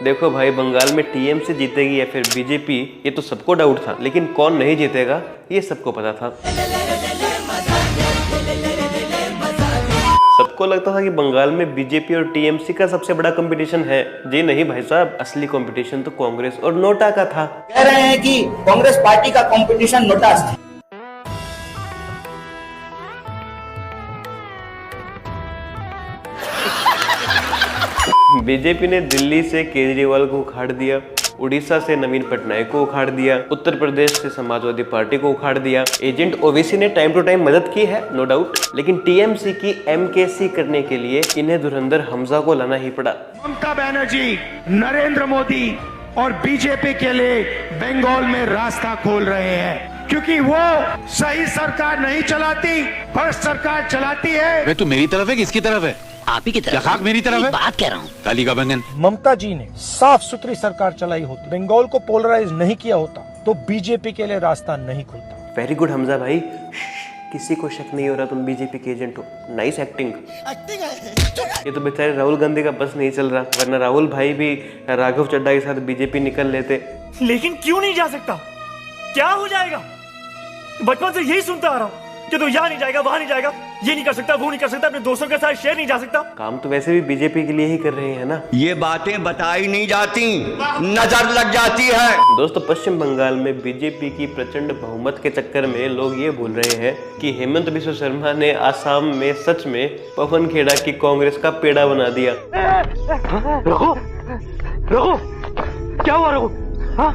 देखो भाई, बंगाल में टीएमसी जीतेगी या फिर बीजेपी, ये तो सबको डाउट था, लेकिन कौन नहीं जीतेगा ये सबको पता था। सबको लगता था कि बंगाल में बीजेपी और टीएमसी का सबसे बड़ा कंपटीशन है। जी नहीं भाई साहब, असली कंपटीशन तो कांग्रेस और नोटा का था। कह रहे हैं कि कांग्रेस पार्टी का कंपटीशन नोटा से। बीजेपी ने दिल्ली से केजरीवाल को उखाड़ दिया, उड़ीसा से नवीन पटनायक को उखाड़ दिया, उत्तर प्रदेश से समाजवादी पार्टी को उखाड़ दिया। एजेंट ओवैसी ने टाइम टू टाइम मदद की है, नो डाउट, लेकिन टीएमसी की एमकेसी करने के लिए इन्हें धुरंधर हमजा को लाना ही पड़ा। ममता बनर्जी नरेंद्र मोदी और बीजेपी के लिए बंगाल में रास्ता खोल रहे हैं, क्योंकि वो सही सरकार नहीं चलाती, भ्रष्ट सरकार चलाती है। वे तू मेरी तरफ है किसकी तरफ है? आप ही की तरफ। खाक मेरी तरफ है? बात कह रहा हूँ। काली का बैंगन। ममता जी ने साफ सुथरी सरकार चलाई होती, बंगाल को पोलराइज नहीं किया होता, तो बीजेपी के लिए रास्ता नहीं खुलता। वेरी गुड हमजा भाई, किसी को शक नहीं हो रहा तुम बीजेपी के एजेंट हो। Nice acting. ये तो बेचारे राहुल गांधी का बस नहीं चल रहा, वरना राहुल भाई भी राघव चड्डा के साथ बीजेपी निकल लेते। लेकिन क्यों नहीं जा सकता? क्या हो जाएगा? बचपन से यही सुनता आ रहा हूँ कि तो यहाँ नहीं जाएगा, वहां नहीं जाएगा, ये नहीं कर सकता, वो नहीं कर सकता, अपने दोस्तों के साथ शेयर नहीं जा सकता। काम तो वैसे भी बीजेपी के लिए ही कर रहे हैं ना। ये बातें बताई नहीं जाती, नजर लग जाती है। दोस्तों, पश्चिम बंगाल में बीजेपी की प्रचंड बहुमत के चक्कर में लोग ये बोल रहे हैं कि हेमंत बिस्वा शर्मा ने आसाम में सच में पवन खेड़ा की कांग्रेस का पेड़ा बना दिया। रघु, रघु, क्या हुआ रघु? हाँ?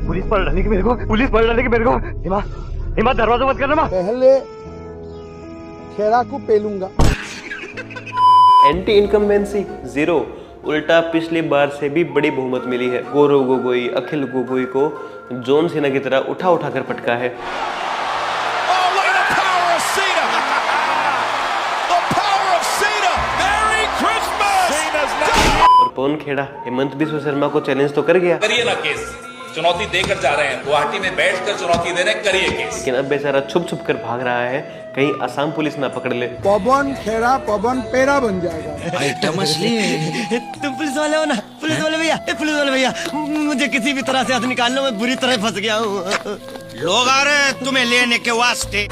पुलिस पर डालने की मेरे को, पुलिस पर डालने की मेरे को। हिमा दरवाजा मत करना। पहले खेड़ा को पेलूंगा। एंटी इनकम्बेंसी जीरो, उल्टा पिछली बार से भी बड़ी बहुमत मिली है। गौरव गोगोई, अखिल गोगोई को जॉन सीना की तरह उठा उठा कर पटका है। और पवन खेड़ा हेमंत बिस्वा शर्मा को चैलेंज तो कर गया। करिए ना केस, चुनौती देकर जा रहे हैं, गुवाहाटी में बैठकर चुनौती दे रहे हैं, करिए केस। लेकिन अब बेचारा छुप छुप कर भाग रहा है, कहीं असम पुलिस ना पकड़ ले। पवन खेड़ा पवन पेड़ा बन जाएगा। आइटम असली है। तुम पुलिस वाले हो ना? पुलिस वाले भैया, पुलिस वाले भैया, मुझे किसी भी तरह से हाथ निकाल लो, मैं बुरी तरह फंस गया हूँ। लोग आ रहे हैं तुम्हें लेने के वास्ते।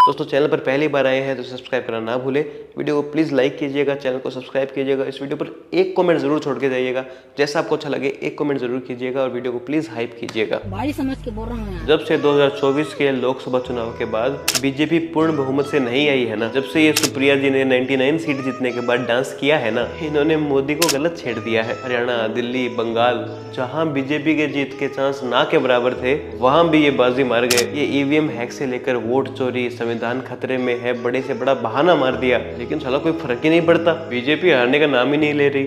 दोस्तों, चैनल पर पहली बार आए हैं तो सब्सक्राइब करना ना भूले। वीडियो को प्लीज लाइक कीजिएगा, चैनल को सब्सक्राइब कीजिएगा। इस वीडियो पर एक कमेंट जरूर छोड़ के जाइएगा, जैसा आपको अच्छा लगे एक कमेंट जरूर कीजिएगा और वीडियो को प्लीज हाइप कीजिएगा। भारी समझ के बोल रहा हूँ। जब से 2024 के लोकसभा चुनाव के बाद बीजेपी पूर्ण बहुमत से नहीं आई है ना, जब से ये सुप्रिया जी ने 99 सीट जीतने के बाद डांस किया है ना, इन्होंने मोदी को गलत छेड़ दिया है। हरियाणा, दिल्ली, बंगाल, जहां बीजेपी के जीत के चांस ना के बराबर थे, वहां भी ये बाजी मार गए। ये ईवीएम हैक से लेकर वोट चोरी, संविधान खतरे में है, बड़े से बड़ा बहाना मार दिया, लेकिन साला कोई फर्क ही नहीं पड़ता। बीजेपी हारने का नाम ही नहीं ले रही।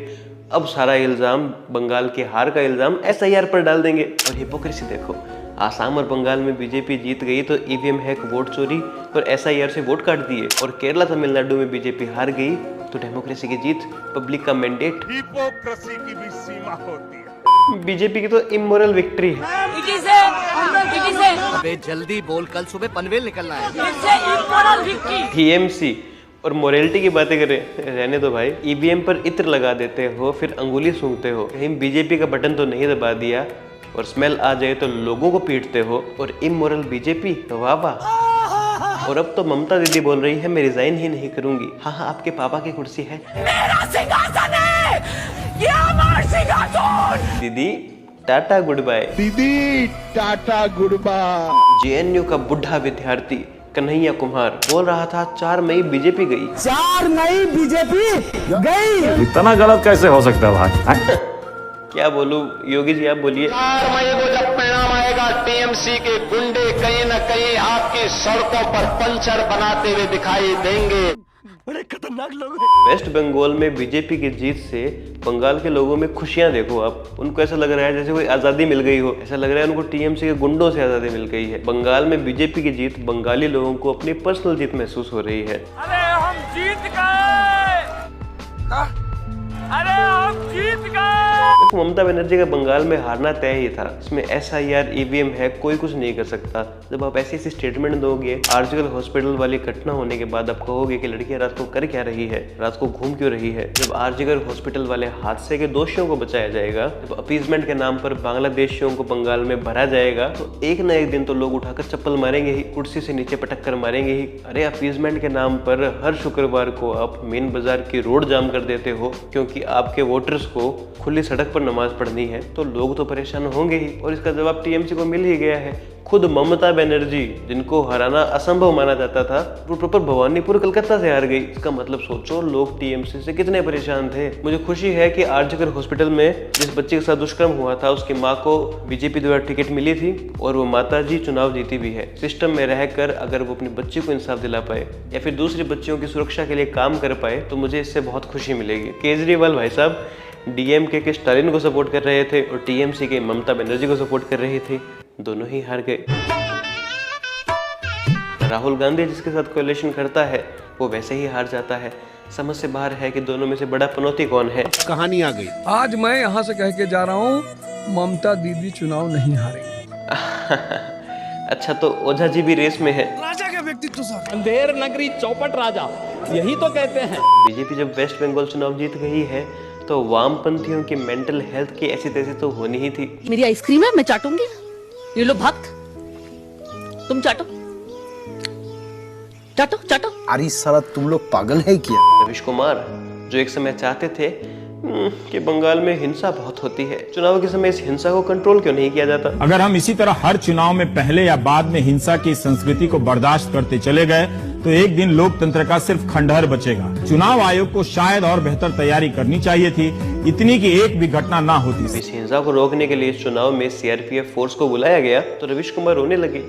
अब सारा इल्जाम, बंगाल के हार का इल्जाम एसआईआर पर डाल देंगे। और हिपोक्रेसी देखो, आसाम और बंगाल में बीजेपी जीत गई तो ईवीएम हैक, वोट चोरी और एसआईआर से वोट काट दिए, और केरला, तमिलनाडु में बीजेपी हार गई तो डेमोक्रेसी की जीत, पब्लिक का मैंडेट। हिपोक्रेसी की भी सीमा होती है। बीजेपी की तो इमोरल विक्ट्री है। अबे जल्दी बोल, कल सुबह पनवेल निकलना है। टीएमसी और मोरालिटी की बातें करें, रहने दो भाई। ईवीएम पर इत्र लगा देते हो, फिर अंगुली सूंघते हो, कहीं बीजेपी का बटन तो नहीं दबा दिया, और स्मेल आ जाए तो लोगों को पीटते हो। और इमोरल बीजेपी, वाह वाह। और अब तो ममता दीदी बोल रही है मैं रिजाइन ही नहीं करूंगी। हाँ हाँ, आपके पापा की कुर्सी है, मेरा सिंहासन है, ये हमारा सिंहासन। दीदी टाटा गुड बाय। दीदी टाटा गुड बाय। जेएनयू का बुढ़ा विद्यार्थी कन्हैया कुमार बोल रहा था 4 मई बीजेपी गई। 4 मई बीजेपी गई। इतना गलत कैसे हो सकता है भाई? क्या बोलूं, योगी जी आप बोलिए। 4 मई को जब परिणाम आएगा, टीएमसी के गुंडे कहीं न कहीं आपकी सड़कों पर पंचर बनाते हुए दिखाई देंगे। बड़े खतरनाक लोग हैं। वेस्ट बंगाल में बीजेपी की जीत से बंगाल के लोगों में खुशियां देखो आप। उनको ऐसा लग रहा है जैसे कोई आजादी मिल गई हो, ऐसा लग रहा है उनको टीएमसी के गुंडों से आजादी मिल गई है। बंगाल में बीजेपी की जीत बंगाली लोगों को अपनी पर्सनल जीत महसूस हो रही है। अरे हम जीत गए, अरे हम जीत गए। देखो ममता बनर्जी का बंगाल में हारना तय ही था। इसमें SIR EVM है, कोई कुछ नहीं कर सकता। जब आप ऐसी स्टेटमेंट दोगे, आर्जिकल हॉस्पिटल वाली घटना होने के बाद आप कहोगे कि लड़कियां रात को कर क्या रही है, रात को घूम क्यों रही है। जब आर्जिकल हॉस्पिटल वाले हादसे के दोषियों को बचाया जाएगा, जब अपीजमेंट के नाम पर बांग्लादेशियों को बंगाल में भरा जाएगा, तो एक ना एक दिन तो लोग उठाकर चप्पल मारेंगे ही, कुर्सी से नीचे पटक कर मारेंगे ही। अरे अपीजमेंट के नाम पर हर शुक्रवार को आप मेन बाजार की रोड जाम कर देते हो क्योंकि आपके वोटर्स को खुली सड़क पर नमाज पढ़नी है, तो लोग तो परेशान होंगे ही। और इसका जवाब TMC को मिल ही गया है। खुद ममता बनर्जी, जिनको हराना असंभव माना जाता था, वो प्रॉपर भवानीपुर कलकत्ता से हार गई। इसका मतलब सोचो लोग TMC से कितने परेशान थे। मुझे खुशी है कि आर्जिकल हॉस्पिटल में जिस बच्चे के साथ दुष्कर्म हुआ था उसकी माँ को बीजेपी द्वारा टिकट मिली थी और वो माताजी चुनाव जीती भी है। सिस्टम में रहकर अगर वो अपनी बच्ची को इंसाफ दिला पाए या फिर दूसरी बच्चियों की सुरक्षा के लिए काम कर पाए तो मुझे इससे बहुत खुशी मिलेगी। केजरीवाल भाई साहब DMK के स्टालिन को सपोर्ट कर रहे थे और TMC के ममता बनर्जी को सपोर्ट कर रही थी, दोनों ही हार गए। राहुल गांधी जिसके साथ कोलिशन करता है वो वैसे ही हार जाता है। समझ से बाहर है कि दोनों में से बड़ा पनौती कौन है। कहानी आ गई। आज मैं यहाँ से कह के जा रहा हूँ, ममता दीदी चुनाव नहीं हारेगी। अच्छा तो ओझा जी भी रेस में है। राजा का व्यक्तित्व सर। अंधेर नगरी चौपट राजा, यही तो कहते हैं। बीजेपी जब वेस्ट बंगाल चुनाव जीत गई है तो वामपंथियों की मेंटल हेल्थ की ऐसी तैसी तो होनी ही थी। मेरी आइसक्रीम है, मैं चाटूंगी। ये लो भक्त, तुम चाटो चाटो चाटो। अरे साला तुम लोग पागल है क्या? रवीश कुमार जो एक समय चाहते थे कि बंगाल में हिंसा बहुत होती है, चुनाव के समय इस हिंसा को कंट्रोल क्यों नहीं किया जाता। अगर हम इसी तरह हर चुनाव में पहले या बाद में हिंसा की संस्कृति को बर्दाश्त करते चले गए तो एक दिन लोकतंत्र का सिर्फ खंडहर बचेगा। चुनाव आयोग को शायद और बेहतर तैयारी करनी चाहिए थी, इतनी कि एक भी घटना ना होती। इस हिंसा को रोकने के लिए इस चुनाव में CRPF फोर्स को बुलाया गया तो रवीश कुमार रोने लगे।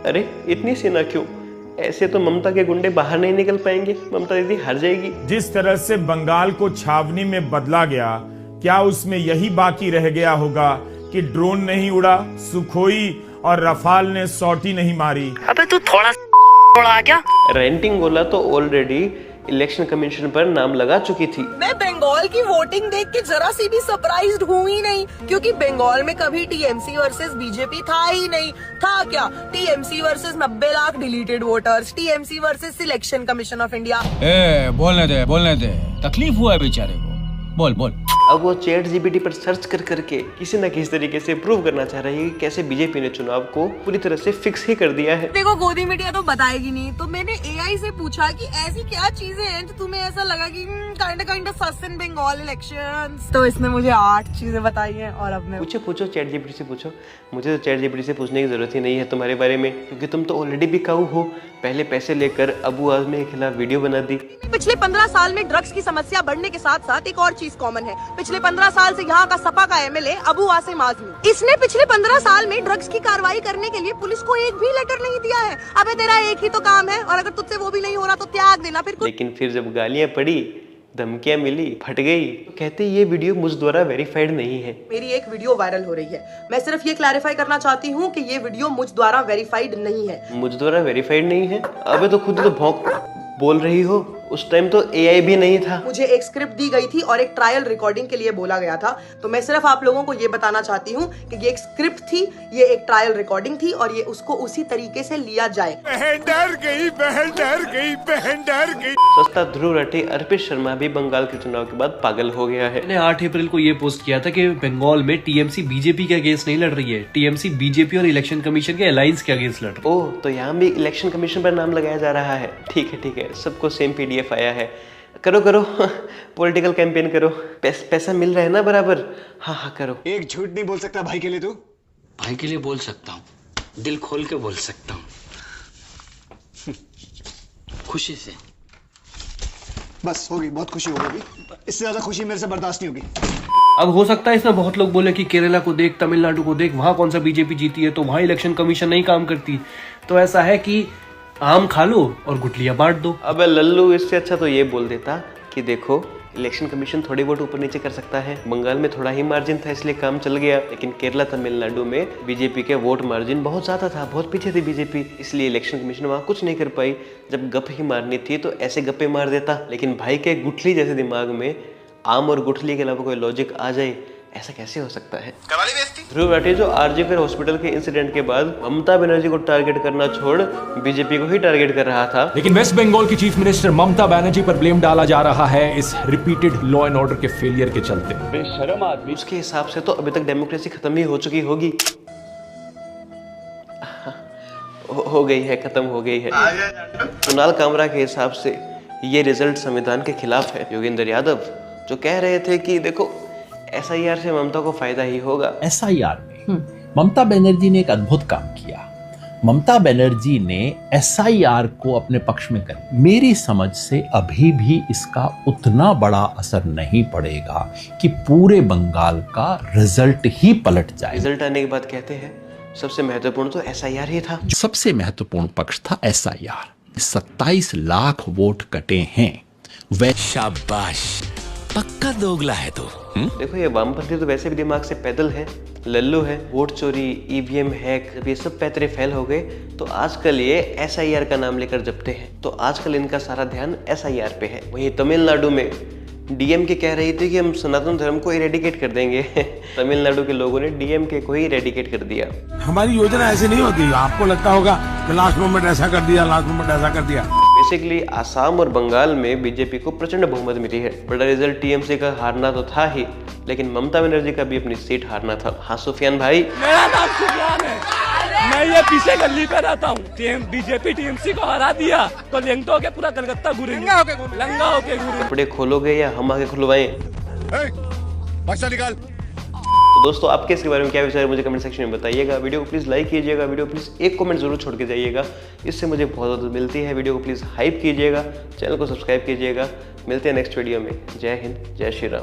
अरे इतनी सेना क्यों? ऐसे तो ममता के गुंडे बाहर नहीं निकल पाएंगे, ममता दीदी हार जाएगी। जिस तरह से बंगाल को छावनी में बदला गया, क्या उसमें यही बाकी रह गया होगा कि ड्रोन नहीं उड़ा, सुखोई और रफाल ने सौटी नहीं मारी? अबे तू थोड़ा आ क्या? रेंटिंग गोला तो ऑलरेडी इलेक्शन कमीशन पर नाम लगा चुकी थी। मैं बंगाल की वोटिंग देख के जरा सी भी सरप्राइज्ड हूँ ही नहीं, क्योंकि बंगाल में कभी TMC वर्सेस बीजेपी था ही नहीं। था क्या? TMC versus 90 lakh deleted voters, TMC versus selection commission of India. बोलने दे, तकलीफ हुआ है बेचारे को, बोल। अब वो ChatGPT पर सर्च कर करके किसी न किसी तरीके से प्रूव करना चाह रही है कि कैसे बीजेपी ने चुनाव को पूरी तरह से फिक्स ही कर दिया है। देखो गोदी मीडिया तो बताएगी नहीं, तो मैंने AI से पूछा कि ऐसी क्या चीजें हैं जो तुम्हें ऐसा लगा कि kind of sus in Bengal elections. तो इसने मुझे 8 चीजें बताई हैं और अब मैं पूछो ChatGPT से पूछो। मुझे तो ChatGPT से पूछने की जरूरत ही नहीं है तुम्हारे बारे में, क्योंकि तुम तो ऑलरेडी बिकाऊ हो। पहले पैसे लेकर अबू आजमी के खिलाफ वीडियो बना दी। पिछले 15 साल में ड्रग्स की समस्या बढ़ने के साथ साथ एक और चीज कॉमन है। पिछले 15 साल से यहाँ का सपा का MLA अबू आसिम आजमी, इसने पिछले 15 साल में ड्रग्स की कार्रवाई करने के लिए पुलिस को एक भी लेटर नहीं दिया है। अबे तेरा एक ही तो काम है, और अगर तुझसे वो भी नहीं हो रहा तो त्याग देना। फिर लेकिन फिर जब गालियां पड़ी, धमकियां मिली, फट गई, तो कहते ये वीडियो मुझ द्वारा वेरीफाइड नहीं है। मेरी एक वीडियो वायरल हो रही है, मैं सिर्फ ये क्लैरिफाई करना चाहती हूँ कि ये वीडियो मुझ द्वारा वेरीफाइड नहीं है। मुझ द्वारा वेरीफाइड नहीं है? अबे तो खुद तो भौंक बोल रही हो। उस टाइम तो AI भी नहीं था। मुझे एक स्क्रिप्ट दी गई थी और एक ट्रायल रिकॉर्डिंग के लिए बोला गया था। तो मैं सिर्फ आप लोगों को ये बताना चाहती हूँ कि ये एक स्क्रिप्ट थी, ये एक ट्रायल रिकॉर्डिंग थी और ये उसको उसी तरीके से लिया जाए। बहन डर गई। सस्ता ध्रुव राठी अर्पित शर्मा भी बंगाल के चुनाव के बाद पागल हो गया है। मैंने 8 अप्रैल को ये पोस्ट किया था कि बंगाल में TMC बीजेपी के अगेंस्ट नहीं लड़ रही है, TMC बीजेपी और इलेक्शन कमीशन के अलायंस के अगेंस्ट लड़ रही है। ओह, तो यहाँ भी इलेक्शन कमीशन पर नाम लगाया जा रहा है। ठीक है, सबको सेम PDF आया है। करो पॉलिटिकल कैंपेन करो, पैसा मिल रहा है ना बराबर। हाँ करो। एक झूठ नहीं बोल सकता भाई के लिए। तू भाई के लिए बोल सकता हूँ, दिल खोल के बोल सकता हूँ, खुशी से। बस होगी, बहुत खुशी होगी, इससे ज्यादा खुशी मेरे से बर्दाश्त नहीं होगी। अब हो सकता है इसमें बहुत लोग बोले कि केरला को देख, तमिलनाडु को देख, वहां कौन सा बीजेपी जीती है तो वहां इलेक्शन कमीशन नहीं काम करती। तो ऐसा है कि आम खा लो और गुठलियां बांट दो। अबे लल्लू, इससे अच्छा तो ये बोल देता कि देखो इलेक्शन कमीशन थोड़ी बहुत ऊपर नीचे कर सकता है। बंगाल में थोड़ा ही मार्जिन था इसलिए काम चल गया, लेकिन केरला तमिलनाडु में बीजेपी के वोट मार्जिन बहुत ज्यादा था, बहुत पीछे थी बीजेपी, इसलिए इलेक्शन कमीशन वहां कुछ नहीं कर पाई। जब गप ही मारनी थी तो ऐसे गप्पे मार देता, लेकिन भाई के गुठली जैसे दिमाग में आम और गुठली के अलावा कोई लॉजिक आ जाए ऐसा कैसे हो सकता है? ध्रुव राठी जो आरजी फेर हॉस्पिटल के इंसिडेंट के बाद ममता बनर्जी को टारगेट करना छोड़ बीजेपी को ही टारगेट कर रहा था। लेकिन वेस्ट बंगाल की चीफ मिनिस्टर ममता बनर्जी पर ब्लेम डाला जा रहा है इस रिपीटेड लॉ एंड ऑर्डर के फेलियर के चलते। बेशर्म आदमी। उसके हिसाब से तो अभी तक डेमोक्रेसी खत्म ही हो चुकी होगी। हो गई है, खत्म हो गई है। कुणाल कामरा के हिसाब से ये रिजल्ट संविधान के खिलाफ है। योगेंद्र यादव जो कह रहे थे कि देखो SIR से ममता को फायदा ही होगा। SIR में ममता बनर्जी ने एक अद्भुत काम किया। ममता बनर्जी ने SIR को अपने पक्ष में कर, मेरी समझ से अभी भी इसका उतना बड़ा असर नहीं पड़ेगा कि पूरे बंगाल का रिजल्ट ही पलट जाए। रिजल्ट आने के बाद कहते हैं सबसे महत्वपूर्ण तो SIR ही था। सबसे महत्वपूर्ण पक्ष था SIR। 27 लाख वोट कटे हैं। वह शाबाश, पक्का दोगला है तो। देखो ये वामपंथी तो वैसे भी दिमाग से पैदल है, लल्लू है। वोट चोरी, EVM हैक, जब ये सब पैतरे फैल हो गए तो आजकल ये SIR का नाम लेकर जपते हैं। तो आजकल इनका सारा ध्यान SIR पे है। वहीं तमिलनाडु में DMK कह रही थी कि हम सनातन धर्म को इरेडिकेट कर देंगे। तमिलनाडु के लोगों ने DMK को ही इरेडिकेट कर दिया। हमारी योजना ऐसी नहीं होती, आपको लगता होगा कि लास्ट मोमेंट ऐसा कर दिया, लास्ट मोमेंट ऐसा कर दिया। बेसिकली आसाम और बंगाल में बीजेपी को प्रचंड बहुमत मिली है। बड़ा रिजल्ट TMC का हारना तो था ही, लेकिन ममता बनर्जी का भी अपनी सीट हारना था। हाँ सुफियान भाई, मेरा नाम सुफियान है, मैं ये पीछे गली पे रहता हूँ। बीजेपी TMC को हरा दिया तो लेंगटो के पूरा कलकत्ता घूरेंगे, लंगा होके घूरेंगे। कपड़े खोलोगे या हम आगे खुलवाएं? बच्चा निकाल। तो दोस्तों आपके इसके बारे में क्या विचार है मुझे कमेंट सेक्शन में बताइएगा। वीडियो को प्लीज लाइक कीजिएगा, वीडियो को प्लीज एक कमेंट जरूर छोड़ के जाइएगा, इससे मुझे बहुत ज़्यादा मिलती है। वीडियो को प्लीज हाइप कीजिएगा, चैनल को सब्सक्राइब कीजिएगा। मिलते हैं नेक्स्ट वीडियो में। जय हिंद, जय श्री राम।